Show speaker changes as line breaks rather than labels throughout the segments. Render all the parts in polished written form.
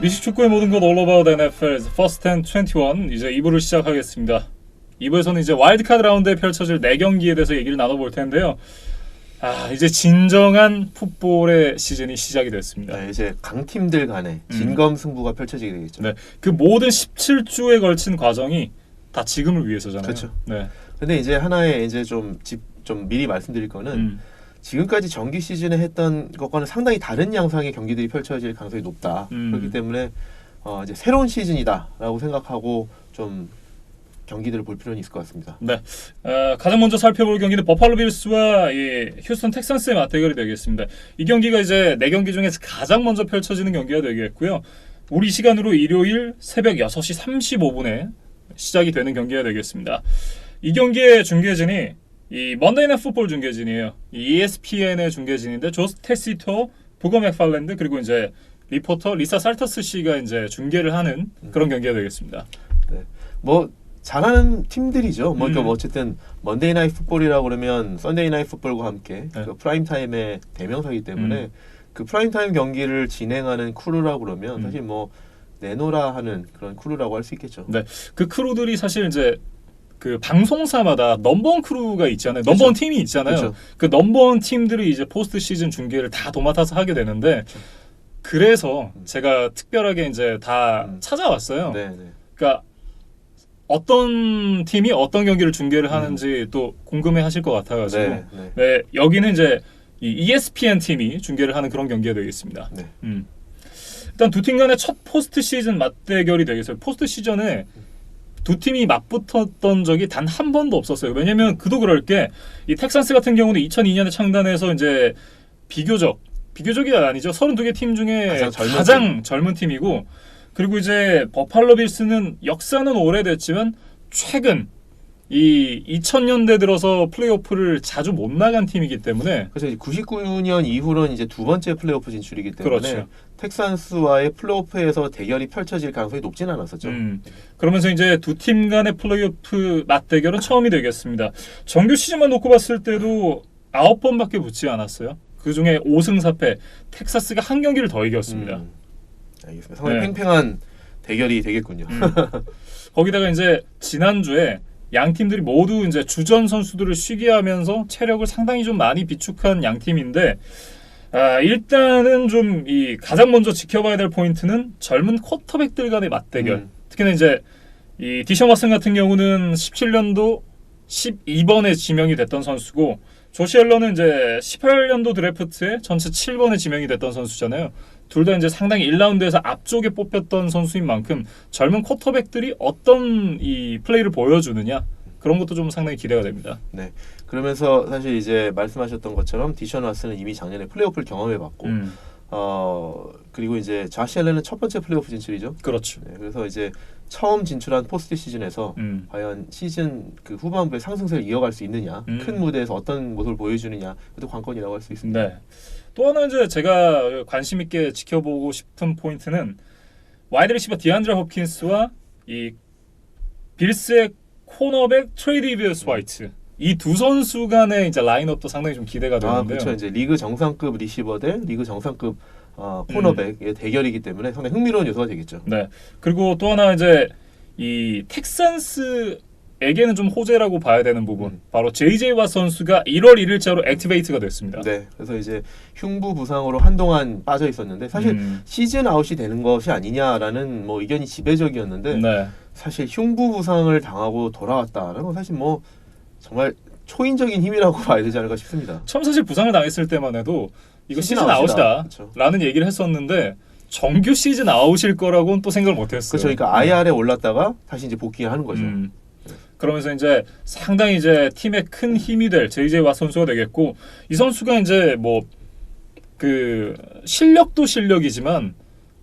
미식 축구의 모든 것 All About NFL's First and 21 이제 2부를 시작하겠습니다. 2부에서는 이제 와일드카드 라운드에 펼쳐질 4경기에 대해서 얘기를 나눠볼 텐데요. 이제 진정한 풋볼의 시즌이 시작이 됐습니다.
네, 이제 강팀들 간의 진검승부가 펼쳐지게 되겠죠.
네, 그 모든 17주에 걸친 과정이 다 지금을 위해서잖아요.
그렇죠.
네.
근데 이제 하나의 이제 좀 미리 말씀드릴 거는 지금까지 정규 시즌에 했던 것과는 상당히 다른 양상의 경기들이 펼쳐질 가능성이 높다. 그렇기 때문에 이제 새로운 시즌이다라고 생각하고 좀 경기들을 볼 필요는 있을 것 같습니다.
네, 가장 먼저 살펴볼 경기는 버팔로 빌스와 이 휴스턴 텍산스의 맞대결이 되겠습니다. 이 경기가 이제 4경기 중에서 가장 먼저 펼쳐지는 경기가 되겠고요. 우리 시간으로 일요일 새벽 6시 35분에 시작이 되는 경기가 되겠습니다. 이 경기의 중계진이 이 먼데이 나잇 풋볼 중계진이에요. 이 ESPN의 중계진인데 조스 테시토, 부거 맥팔랜드 그리고 이제 리포터 리사 살터스 씨가 이제 중계를 하는 그런 경기가 되겠습니다.
네, 뭐 잘하는 팀들이죠. 뭐 어쨌든 먼데이 나잇 풋볼이라고 그러면 썬데이 나잇 풋볼과 함께 그 프라임 타임의 대명사이기 때문에 그 프라임 타임 경기를 진행하는 크루라고 그러면 사실 뭐 내노라 하는 그런 크루라고 할 수 있겠죠.
네, 그 크루들이 사실 이제 그 방송사마다 넘버원 크루가 있잖아요. 넘버원 팀이 있잖아요.
그렇죠.
그 넘버원 팀들이 이제 포스트 시즌 중계를 다 도맡아서 하게 되는데 그래서 제가 특별하게 이제 다 찾아왔어요.
네.
그러니까 어떤 팀이 어떤 경기를 중계를 하는지 또 궁금해하실 것 같아가지고 네, 여기는 이제 이 ESPN 팀이 중계를 하는 그런 경기가 되겠습니다.
네.
일단 두 팀 간의 첫 포스트 시즌 맞대결이 되겠어요. 포스트 시즌에 두 팀이 맞붙었던 적이 단 한 번도 없었어요. 왜냐면 그도 그럴 게 이 텍산스 같은 경우는 2002년에 창단해서 이제 비교적이 아니죠. 32개 팀 중에 가장 젊은 팀이고 그리고 이제 버팔로 빌스는 역사는 오래됐지만 최근 이 2000년대 들어서 플레이오프를 자주 못 나간 팀이기 때문에
그래서 99년 이후로는 이제 두 번째 플레이오프 진출이기 때문에
그렇죠.
텍산스와의 플레이오프에서 대결이 펼쳐질 가능성이 높진 않았었죠.
그러면서 이제 두 팀 간의 플레이오프 맞대결은 처음이 되겠습니다. 정규 시즌만 놓고 봤을 때도 9번밖에 붙지 않았어요. 그중에 5승 4패 텍사스가 한 경기를 더 이겼습니다.
알겠습니다. 상당히 팽팽한 대결이 되겠군요.
거기다가 이제 지난주에 양 팀들이 모두 이제 주전 선수들을 쉬게 하면서 체력을 상당히 좀 많이 비축한 양 팀인데 일단은 좀 이 가장 먼저 지켜봐야 될 포인트는 젊은 쿼터백들 간의 맞대결. 특히나 이제 이 디션 왓슨 같은 경우는 17년도 12번에 지명이 됐던 선수고 조시 앨런은 이제 18년도 드래프트에 전체 7번에 지명이 됐던 선수잖아요. 둘 다 이제 상당히 1라운드에서 앞쪽에 뽑혔던 선수인 만큼 젊은 쿼터백들이 어떤 이 플레이를 보여주느냐 그런 것도 좀 상당히 기대가 됩니다.
네. 그러면서 사실 이제 말씀하셨던 것처럼 디션 왓슨은 이미 작년에 플레이오프를 경험해봤고 그리고 이제 자시 앨런은 첫 번째 플레이오프 진출이죠.
그렇죠.
네, 그래서 이제 처음 진출한 포스트 시즌에서 과연 시즌 그 후반부에 상승세를 이어갈 수 있느냐, 큰 무대에서 어떤 모습을 보여주느냐, 그것도 관건이라고 할 수 있습니다.
네. 또 하나 이제 제가 관심 있게 지켜보고 싶은 포인트는 와이드 리시버 디안드레 홉킨스와 이 빌스의 코너백 트레이디비어스 화이트 이 두 선수 간의 이제 라인업도 상당히 좀 기대가 되는데요.
그렇죠. 이제 리그 정상급 리시버 대 리그 정상급 코너백의 대결이기 때문에 상당히 흥미로운 요소가 되겠죠.
네. 그리고 또 하나 이제 이 텍산스에게는 좀 호재라고 봐야 되는 부분. 바로 JJ 왓 선수가 1월 1일자로 액티베이트가 됐습니다.
네. 그래서 이제 흉부 부상으로 한동안 빠져 있었는데 사실 시즌 아웃이 되는 것이 아니냐라는 뭐 의견이 지배적이었는데 사실 흉부 부상을 당하고 돌아왔다라는 건 사실 뭐 정말 초인적인 힘이라고 봐야 되지 않을까 싶습니다.
처음 사실 부상을 당했을 때만 해도 이거 시즌 아웃이다 라는 얘기를 했었는데 정규 시즌 아웃일 거라고는 또 생각을 못했어요.
그렇죠. 그러니까 IR에 올랐다가 다시 이제 복귀하는 거죠.
그러면서 이제 상당히 이제 팀의 큰 힘이 될 JJ 왓 선수가 되겠고 이 선수가 이제 뭐 그 실력도 실력이지만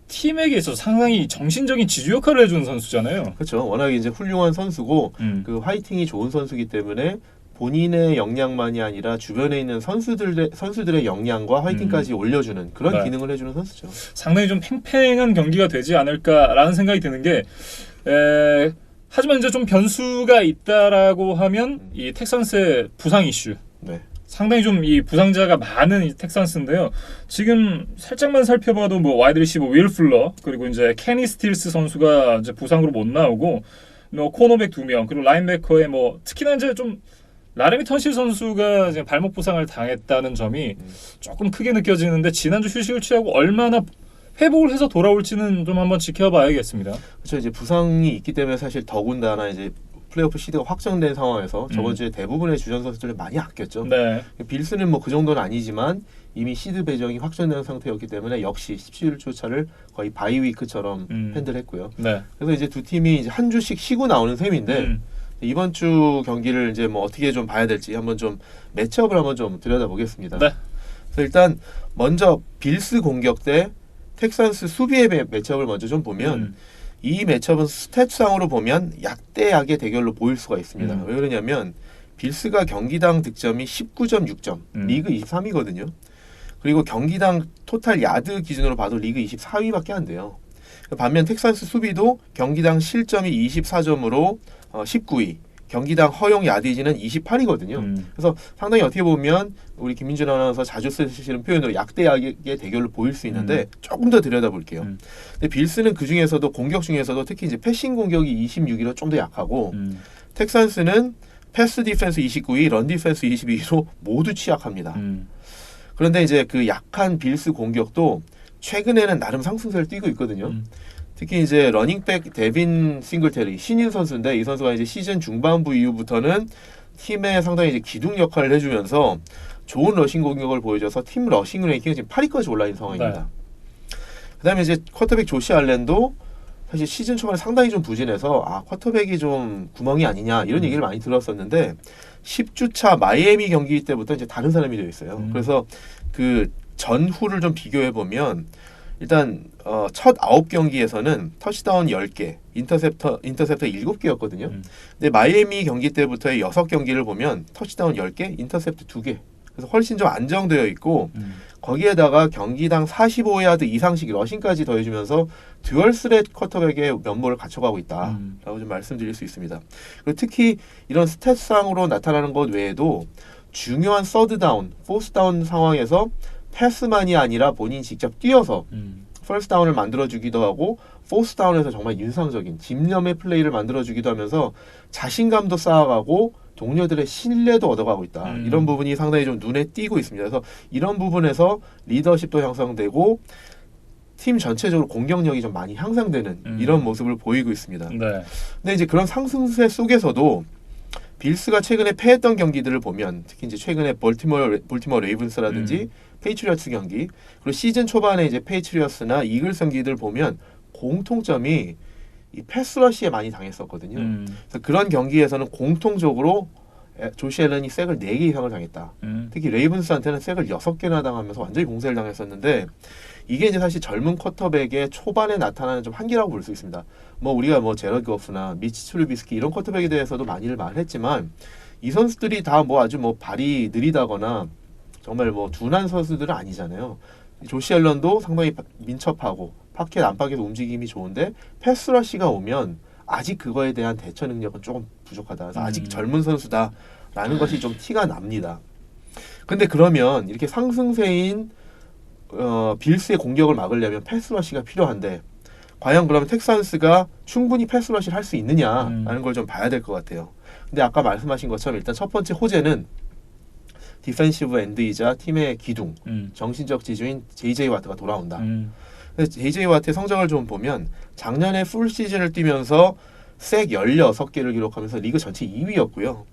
팀에게 있어서 상당히 정신적인 지주 역할을 해주는 선수잖아요.
그렇죠. 워낙 이제 훌륭한 선수고 그 화이팅이 좋은 선수이기 때문에 본인의 역량만이 아니라 주변에 있는 선수들의 역량과 화이팅까지 올려주는 그런 기능을 해주는 선수죠.
상당히 좀 팽팽한 경기가 되지 않을까라는 생각이 드는 게 하지만 이제 좀 변수가 있다라고 하면 이 텍산스의 부상 이슈.
네.
상당히 좀 이 부상자가 많은 이 텍산스인데요. 지금 살짝만 살펴봐도 뭐 와이드 리시버 윌 풀러 그리고 이제 케니 스틸스 선수가 이제 부상으로 못 나오고 뭐 코너백 2명 그리고 라인베커에 뭐 특히나 이제 좀 라레미 턴실 선수가 이제 발목 부상을 당했다는 점이 조금 크게 느껴지는데 지난주 휴식을 취하고 얼마나 회복을 해서 돌아올지는 좀 한번 지켜봐야겠습니다.
그렇죠. 이제 부상이 있기 때문에 사실 더군다나 이제 플레이오프 시드가 확정된 상황에서 저번 주에 대부분의 주전 선수들을 많이 아꼈죠.
네.
빌스는 뭐 그 정도는 아니지만 이미 시드 배정이 확정된 상태였기 때문에 역시 17주차를 거의 바이위크처럼 핸들했고요.
네.
그래서 이제 두 팀이 이제 한 주씩 쉬고 나오는 셈인데 이번 주 경기를 이제 뭐 어떻게 좀 봐야 될지 한번 좀 매치업을 한번 좀 들여다보겠습니다.
네.
그래서 일단 먼저 빌스 공격 대 텍산스 수비의 매치업을 먼저 좀 보면 이 매치업은 스탯상으로 보면 약대약의 대결로 보일 수가 있습니다. 왜 그러냐면 빌스가 경기당 득점이 19.6점, 리그 23위거든요. 그리고 경기당 토탈 야드 기준으로 봐도 리그 24위밖에 안 돼요. 반면 텍산스 수비도 경기당 실점이 24점으로 19위, 경기당 허용 야디지는 28위거든요. 그래서 상당히 어떻게 보면 우리 김민준 아나운서 자주 쓰시는 표현으로 약대약의 대결로 보일 수 있는데 조금 더 들여다볼게요. 근데 빌스는 그 중에서도 공격 중에서도 특히 이제 패싱 공격이 26위로 좀 더 약하고 텍산스는 패스 디펜스 29위, 런 디펜스 22위로 모두 취약합니다. 그런데 이제 그 약한 빌스 공격도 최근에는 나름 상승세를 띄고 있거든요. 특히 이제 러닝백 데빈 싱글테리 신인 선수인데 이 선수가 이제 시즌 중반부 이후부터는 팀에 상당히 이제 기둥 역할을 해주면서 좋은 러싱 공격을 보여줘서 팀 러싱 랭킹이 지금 8위까지 올라 있는 상황입니다. 네. 그다음에 이제 쿼터백 조시 알렌도 사실 시즌 초반에 상당히 좀 부진해서 쿼터백이 좀 구멍이 아니냐 이런 얘기를 많이 들었었는데 10주차 마이애미 경기 때부터 이제 다른 사람이 되어 있어요. 그래서 그 전후를 좀 비교해 보면 일단 첫 9경기에서는 터치다운 10개, 인터셉터 7개였거든요. 근데 마이애미 경기 때부터의 6경기를 보면 터치다운 10개, 인터셉트 2개. 그래서 훨씬 좀 안정되어 있고 거기에다가 경기당 45야드 이상씩 러싱까지 더해주면서 듀얼 스렛 쿼터백의 면모를 갖춰가고 있다라고 좀 말씀드릴 수 있습니다. 그리고 특히 이런 스탯상으로 나타나는 것 외에도 중요한 서드다운, 포스다운 상황에서 패스만이 아니라 본인이 직접 뛰어서 퍼스트다운을 만들어주기도 하고 포스다운에서 정말 인상적인 집념의 플레이를 만들어주기도 하면서 자신감도 쌓아가고 동료들의 신뢰도 얻어가고 있다. 이런 부분이 상당히 좀 눈에 띄고 있습니다. 그래서 이런 부분에서 리더십도 형성되고 팀 전체적으로 공격력이 좀 많이 향상되는 이런 모습을 보이고 있습니다.
네.
근데 이제 그런 상승세 속에서도 빌스가 최근에 패했던 경기들을 보면 특히 이제 최근에 볼티모어 레이븐스라든지 페이트리어츠 경기 그리고 시즌 초반에 이제 페이트리어츠나 이글스 경기들 보면 공통점이 이 패스러시에 많이 당했었거든요. 그래서 그런 경기에서는 공통적으로 조시 앨런이 색을 4개 이상을 당했다. 특히 레이븐스한테는 색을 6개나 당하면서 완전히 공세를 당했었는데 이게 이제 사실 젊은 쿼터백의 초반에 나타나는 좀 한계라고 볼 수 있습니다. 뭐 우리가 뭐 제러드 거프나 미치 트루비스키 이런 쿼터백에 대해서도 많이를 말했지만 이 선수들이 다 뭐 아주 뭐 발이 느리다거나 정말 뭐 둔한 선수들은 아니잖아요. 조시 앨런도 상당히 민첩하고 파켓 안팎에서 움직임이 좋은데 패스러시가 오면 아직 그거에 대한 대처 능력은 조금 부족하다. 그래서 아직 젊은 선수다라는 것이 좀 티가 납니다. 근데 그러면 이렇게 상승세인 빌스의 공격을 막으려면 패스러시가 필요한데 과연 그러면 텍산스가 충분히 패스러시를 할 수 있느냐라는 걸 좀 봐야 될 것 같아요. 근데 아까 말씀하신 것처럼 일단 첫 번째 호재는 디펜시브 엔드이자 팀의 기둥, 정신적 지주인 JJ 와트가 돌아온다. JJ 와트의 성적을 좀 보면 작년에 풀 시즌을 뛰면서 색 16개를 기록하면서 리그 전체 2위였고요.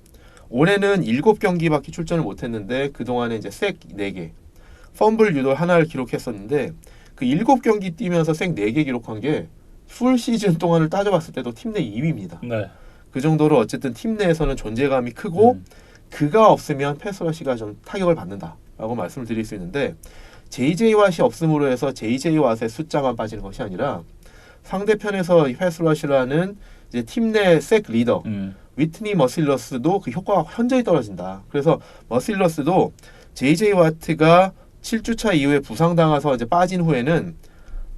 올해는 7경기밖에 출전을 못했는데 그동안에 이제 색 4개, 펌블 유도 하나를 기록했었는데 그 7경기 뛰면서 색 4개 기록한 게 풀 시즌 동안을 따져봤을 때도 팀 내 2위입니다.
네.
그 정도로 어쨌든 팀 내에서는 존재감이 크고 그가 없으면 패스러시가 좀 타격을 받는다라고 말씀을 드릴 수 있는데 JJ 왓이 없음으로 해서 JJ 왓의 숫자만 빠지는 것이 아니라 상대편에서 패스러시라는 이제 팀 내 색 리더 위트니 머실러스도 그 효과가 현저히 떨어진다. 그래서 머실러스도 JJ 와트가 7주차 이후에 부상당해서 이제 빠진 후에는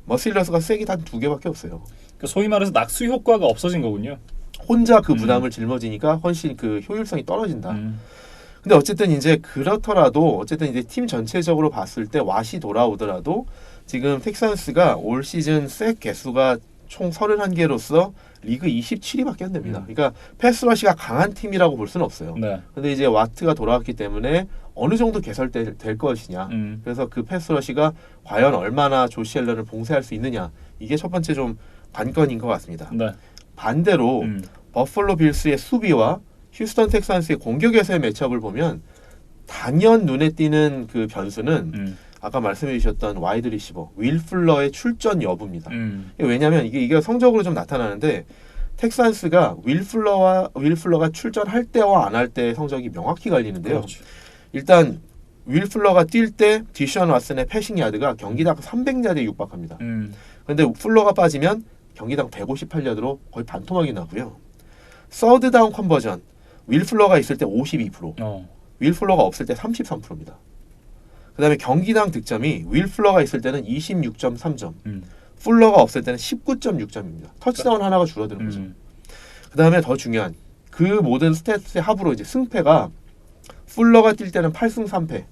머실러스가 색이 단 2개밖에 없어요.
그러니까 소위 말해서 낙수 효과가 없어진 거군요.
혼자 그 부담을 짊어지니까 훨씬 그 효율성이 떨어진다. 근데 어쨌든 이제 그렇더라도 어쨌든 이제 팀 전체적으로 봤을 때 왓이 돌아오더라도 지금 텍산스가 올 시즌 색 개수가 총 31개로서 리그 27위밖에 안 됩니다. 그러니까 패스러시가 강한 팀이라고 볼 수는 없어요.
네.
근데 이제 와트가 돌아왔기 때문에 어느 정도 개설될 것이냐. 그래서 그 패스러시가 과연 얼마나 조시 앨런을 봉쇄할 수 있느냐. 이게 첫 번째 좀 관건인 것 같습니다.
네.
반대로 버펄로 빌스의 수비와 휴스턴 텍산스의 공격에서의 매치업을 보면 단연 눈에 띄는 그 변수는 아까 말씀해 주셨던 와이드 리시버 윌 풀러의 출전 여부입니다. 왜냐하면 이게 성적으로 좀 나타나는데 텍산스가 윌 풀러가 출전할 때와 안 할 때의 성적이 명확히 갈리는데요.
그렇죠.
일단 윌 풀러가 뛸 때 디션 왓슨의 패싱 야드가 경기당 300야드에 육박합니다. 그런데 풀러가 빠지면 경기당 158야드로 거의 반토막이 나고요. 서드 다운 컨버전 윌 풀러가 있을 때 52%, 윌 풀러가 없을 때 33%입니다. 그 다음에 경기당 득점이 윌 풀러가 있을 때는 26.3점, 풀러가 없을 때는 19.6점입니다. 터치다운 하나가 줄어드는 거죠. 그 다음에 더 중요한 그 모든 스탯의 합으로 이제 승패가 풀러가 뛸 때는 8승 3패,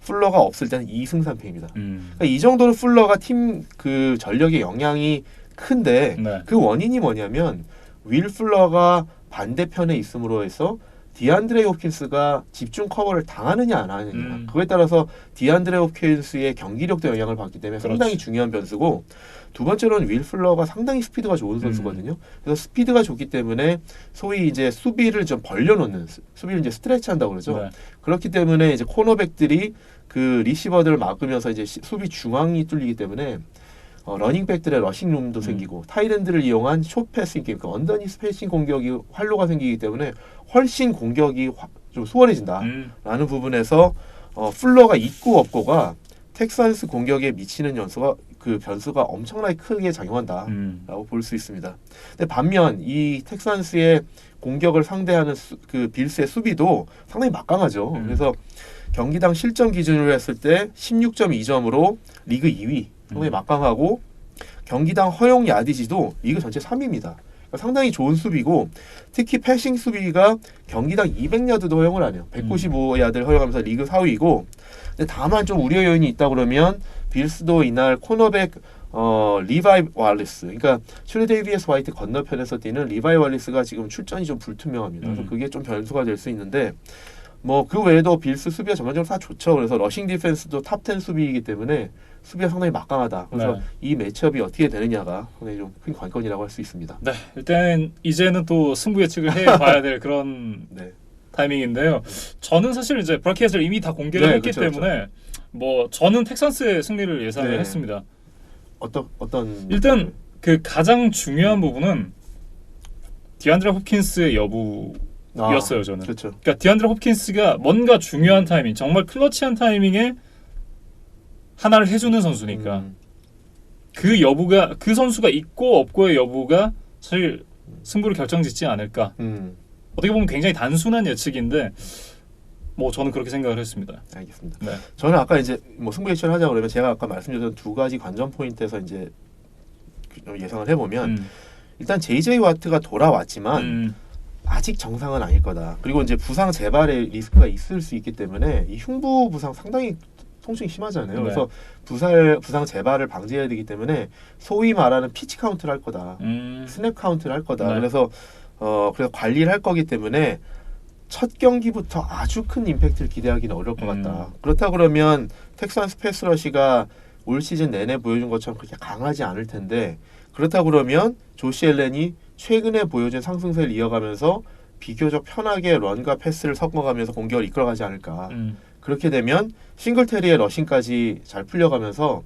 풀러가 없을 때는 2승 3패입니다. 그러니까 이 정도로 풀러가 팀 그 전력의 영향이 큰데
네.
그 원인이 뭐냐면 윌 풀러가 반대편에 있음으로 해서 디안드레 홉킨스가 집중 커버를 당하느냐 안 하느냐 그거에 따라서 디안드레 홉킨스의 경기력도 영향을 받기 때문에 상당히 중요한 변수고 두 번째로는 윌 풀러가 상당히 스피드가 좋은 선수거든요. 그래서 스피드가 좋기 때문에 소위 이제 수비를 좀 벌려놓는 수비를 이제 스트레치 한다고 그러죠.
네.
그렇기 때문에 이제 코너백들이 그 리시버들을 막으면서 이제 수비 중앙이 뚫리기 때문에 러닝백들의 러싱룸도 생기고 타이랜드를 이용한 숏패싱 게임, 그러니까 언더니스 패싱 공격이 활로가 생기기 때문에 훨씬 공격이 좀 수월해진다라는 부분에서 풀러가 있고 없고가 텍산스 공격에 미치는 그 변수가 엄청나게 크게 작용한다라고 볼 수 있습니다. 근데 반면 이 텍산스의 공격을 상대하는 그 빌스의 수비도 상당히 막강하죠. 그래서 경기당 실점 기준으로 했을 때 16.2점으로 리그 2위. 상당히 막강하고 경기당 허용 야디지도 리그 전체 3위입니다. 그러니까 상당히 좋은 수비고 특히 패싱 수비가 경기당 200야드도 허용을 안 해요. 195야드를 허용하면서 리그 4위이고 근데 다만 좀 우려 요인이 있다 그러면 빌스도 이날 코너백 리바이 왈리스 그러니까 츄리 데이비스 화이트 건너편에서 뛰는 리바이 왈리스가 지금 출전이 좀 불투명합니다. 그래서 그게 좀 변수가 될 수 있는데 뭐 그 외에도 빌스 수비가 전반적으로 다 좋죠. 그래서 러싱 디펜스도 탑10 수비이기 때문에 수비가 상당히 막강하다. 그래서 이 매치업이 어떻게 되느냐가 상당히 좀 큰 관건이라고 할 수 있습니다.
네, 일단 이제는 또 승부 예측을 해봐야 될 그런 타이밍인데요. 저는 사실 이제 브라켓을 이미 다 공개를 했기 때문에 뭐 저는 텍산스의 승리를 예상을 했습니다.
어떤
일단 그 가장 중요한 부분은 디안드레 홉킨스의 여부였어요. 저는.
그렇죠.
그러니까 디안드레 홉킨스가 뭔가 중요한 타이밍, 정말 클러치한 타이밍에 하나를 해주는 선수니까 그 여부가 그 선수가 있고 없고의 여부가 사실 승부를 결정짓지 않을까. 어떻게 보면 굉장히 단순한 예측인데 뭐 저는 그렇게 생각을 했습니다.
알겠습니다.
네.
저는 아까 이제 뭐 승부 예측을 하자 그러면 제가 아까 말씀드렸던 두 가지 관전 포인트에서 이제 예상을 해보면 일단 JJ 와트가 돌아왔지만 아직 정상은 아닐 거다. 그리고 이제 부상 재발의 리스크가 있을 수 있기 때문에 이 흉부 부상 상당히 통증이 심하잖아요. 그래서 부상 재발을 방지해야 되기 때문에 소위 말하는 피치 카운트를 할 거다. 스냅 카운트를 할 거다. 그래서 관리를 할 거기 때문에 첫 경기부터 아주 큰 임팩트를 기대하기는 어려울 것 같다. 그렇다 그러면 텍산스 패스러시가 올 시즌 내내 보여준 것처럼 그렇게 강하지 않을 텐데 그렇다 그러면 조시 앨런이 최근에 보여준 상승세를 이어가면서 비교적 편하게 런과 패스를 섞어가면서 공격을 이끌어가지 않을까. 그렇게 되면 싱글테리의 러싱까지 잘 풀려가면서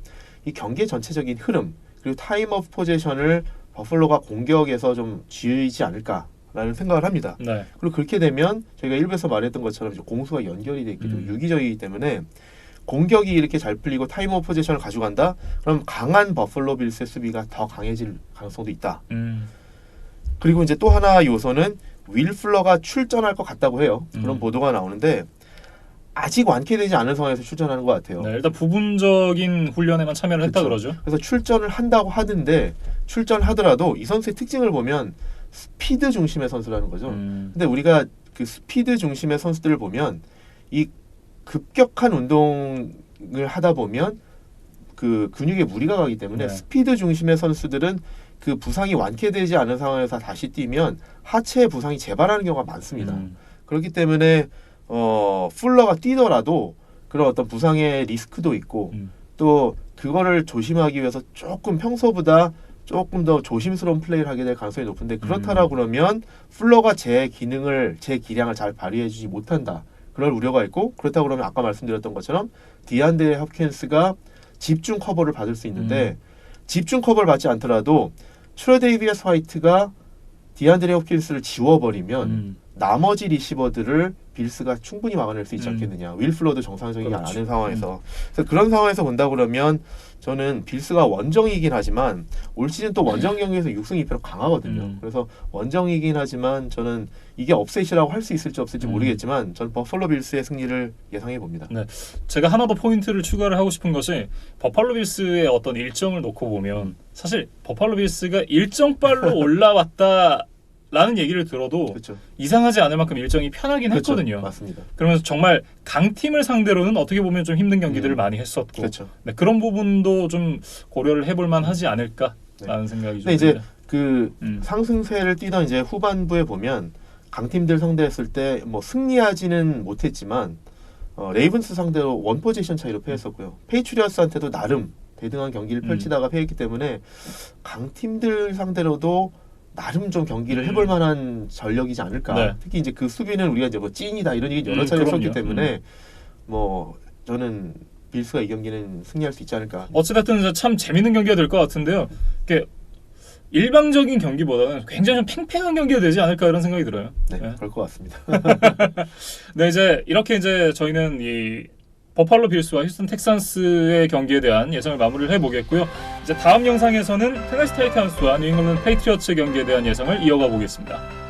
이 경기의 전체적인 흐름 그리고 타임 오브 포지션을 버플로가 공격에서 좀 쥐지 않을까라는 생각을 합니다. 그리고 그렇게 되면 저희가 1부에서 말했던 것처럼 이제 공수가 연결이 돼 있기 때문에 유기적이기 때문에 공격이 이렇게 잘 풀리고 타임 오브 포지션을 가져간다? 그럼 강한 버플로 빌스의 수비가 더 강해질 가능성도 있다. 그리고 이제 또 하나 요소는 윌 풀러가 출전할 것 같다고 해요. 그런 보도가 나오는데 아직 완쾌되지 않은 상황에서 출전하는 것 같아요.
네, 일단 부분적인 훈련에만 참여를 했다 그러죠.
그래서 출전을 한다고 하던데 출전하더라도 이 선수의 특징을 보면 스피드 중심의 선수라는 거죠. 근데 우리가 그 스피드 중심의 선수들을 보면 이 급격한 운동을 하다 보면 그 근육에 무리가 가기 때문에
네.
스피드 중심의 선수들은 그 부상이 완쾌되지 않은 상황에서 다시 뛰면 하체 부상이 재발하는 경우가 많습니다. 그렇기 때문에 풀러가 뛰더라도 그런 어떤 부상의 리스크도 있고 또 그거를 조심하기 위해서 조금 평소보다 조금 더 조심스러운 플레이를 하게 될 가능성이 높은데 그렇다라고 그러면 풀러가 제 기량을 잘 발휘해주지 못한다. 그럴 우려가 있고 그렇다고 그러면 아까 말씀드렸던 것처럼 디안드레 홉킨스가 집중 커버를 받을 수 있는데 집중 커버를 받지 않더라도 트레데이비어스 화이트가 디안드레 홉킨스를 지워버리면 나머지 리시버들을 빌스가 충분히 막아낼 수 있지 않겠느냐. 윌 플러도 정상적이지
그렇죠.
않은 상황에서 그래서 그런 상황에서 본다 그러면 저는 빌스가 원정이긴 하지만 올 시즌 또 원정 경기에서 6승 2패로 강하거든요. 그래서 원정이긴 하지만 저는 이게 업셋이라고 할 수 있을지 없을지 모르겠지만 저는 버팔로 빌스의 승리를 예상해 봅니다.
네, 제가 하나 더 포인트를 추가를 하고 싶은 것이 버팔로 빌스의 어떤 일정을 놓고 보면 사실 버팔로 빌스가 일정빨로 올라왔다 라는 얘기를 들어도
그렇죠.
이상하지 않을 만큼 일정이 편하긴
그렇죠.
했거든요.
맞습니다.
그러면서 정말 강팀을 상대로는 어떻게 보면 좀 힘든 경기들을 많이 했었고
그렇죠.
네, 그런 부분도 좀 고려를 해볼 만하지 않을까라는 생각이 좀
근데 이제
듭니다.
그 상승세를 뛰던 이제 후반부에 보면 강팀들 상대했을 때 뭐 승리하지는 못했지만 레이븐스 상대로 원 포지션 차이로 패했었고요. 페이트리어스한테도 나름 대등한 경기를 펼치다가 패했기 때문에 강팀들 상대로도 나름 좀 경기를 해볼 만한 전력이지 않을까.
네.
특히 이제 그 수비는 우리가 이제 뭐 찐이다 이런 얘기 여러 차례
그럼요.
했었기 때문에 뭐 저는 빌스가 이 경기는 승리할 수 있지 않을까.
어찌됐든 이제 참 재밌는 경기가 될 것 같은데요. 이게 일방적인 경기보다는 굉장히 좀 팽팽한 경기가 되지 않을까 이런 생각이 들어요.
네,
네.
그럴 것 같습니다.
네, 이제 이렇게 이제 저희는 이 버팔로 빌스와 휴스턴 텍산스의 경기에 대한 예상을 마무리를 해보겠고요. 이제 다음 영상에서는 테네시 타이탄스와 뉴잉글랜드 페이트리어츠 경기에 대한 예상을 이어가 보겠습니다.